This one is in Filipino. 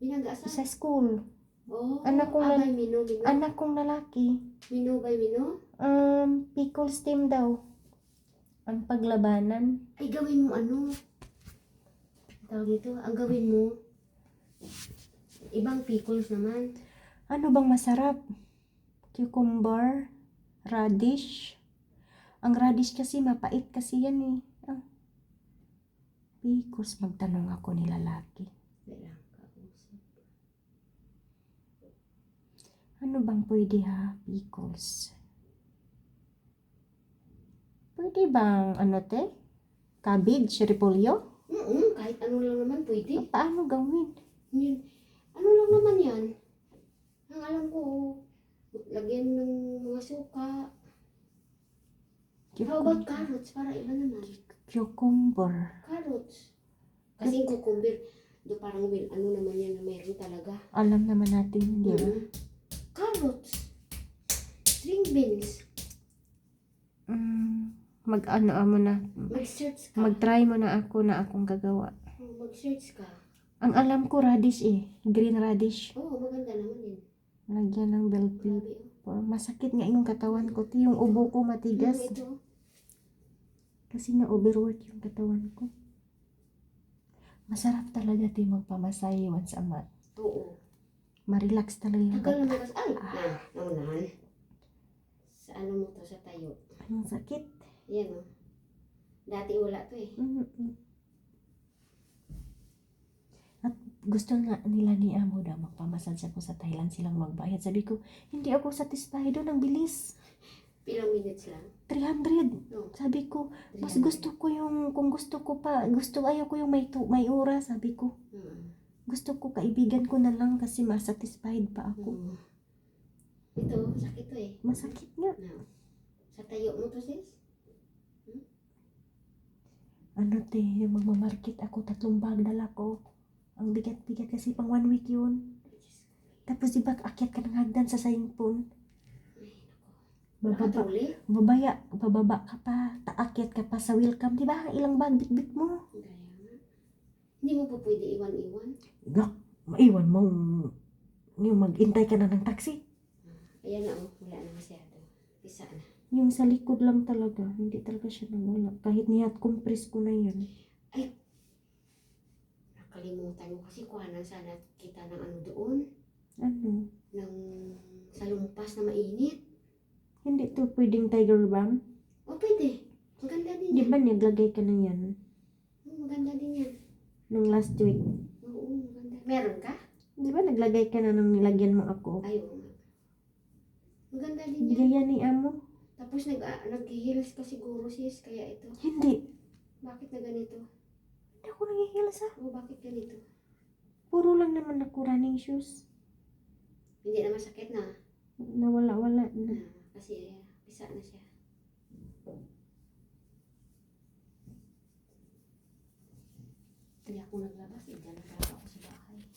Binaga sa? Sa school. Oh, Anak kong abay, mino. Anak kong lalaki. Mino by mino? Pickle steam daw. Ang paglabanan. Ay, gawin mo ano? Tawag dito, ang gawin mo. Ibang pickles naman. Ano bang masarap? Cucumber, radish. Ang radish kasi mapait kasi yan eh. Pickles, magtanong ako ni lalaki. Ano bang pwede ha? Pickles. Pwede bang ano te? Cabbage, repolyo? Kahit ano lang naman pwede. Paano gawin? Yun. Ano lang naman yan? Ang alam ko, lagyan ng mga suka. How about carrots? Para iba naman. Cucumber. Carrots. Kasi yung cucumber, do parang ano naman yan na meron talaga. Alam naman natin, di ba? Carrots. String beans. Mag-ano mo na. Mag-search ka. Mag-try mo na ako na akong gagawa. Mag-search ka. Ang alam ko radish eh. Green radish. Oo, maganda naman yun. Lagyan ng bell pepper. Masakit nga yung katawan ko. Yung ubo ko matigas. Ito. Kasi nga overwork yung katawan ko. Masarap talaga ito magpamasay once a month. Oo. Marelax talaga yung tagal naman kasi, naunahan. Sa ano mo to, sa tayo. Ang sakit. Yan o. Dati wala to eh. At gusto nga nila ni Amo daw magpamassage ako sa Thailand silang magbayad. Sabi ko, hindi ako satisfied doon. Ang bilis. Ilang minutes lang? 300. No. Sabi ko, mas 300. gusto ko yung, kung gusto ko pa, ayaw ko yung may oras, sabi ko. Gusto ko, kaibigan ko na lang kasi masatisfied pa ako. Ito, sakit to eh. Masakit nga. No. Sa tayo mo to sis? Ano te, yung magmamarket ako, 3 bag dala ko. Ang bigat-bigat kasi pang 1 week yun. Tapos diba, akyat ka ng hagdan sa saingpon. Bababa ka pa, taakyat ka pa sa welcome, di ba? Ilang bag bitbit mo. Hindi mo pa pwede iwan-iwan? Maiwan mo, yung mag-intay ka na ng taxi. Ayan na wala na masyado. Isa na. Yung sa likod lang talaga, hindi talaga siya nawala. Kahit nihat compress ko na yan. Ay, nakalimutan mo kasi kuhanan sana kita ng ano doon. Ano? Ng salumpas na mainit. Hindi to pwedeng Tiger Balm? O pwede. Maganda din Di yan. ba naglagay ka na yan? Maganda din yan. Nung last week? Oo, maganda. Meron ka? Di ba naglagay ka na nung nilagyan mo ako? Ay, oo. Maganda din yan. Bigyan ni Amo? Tapos nag-heels ka siguro sis, kaya ito. Hindi. Bakit na ganito? Hindi ako nag-heels ha. O bakit ganito? Puro lang naman ako running shoes. Hindi na masakit na. Nawala-wala na. Kasi pisa na siya. Hindi ako naglabas. Diyan na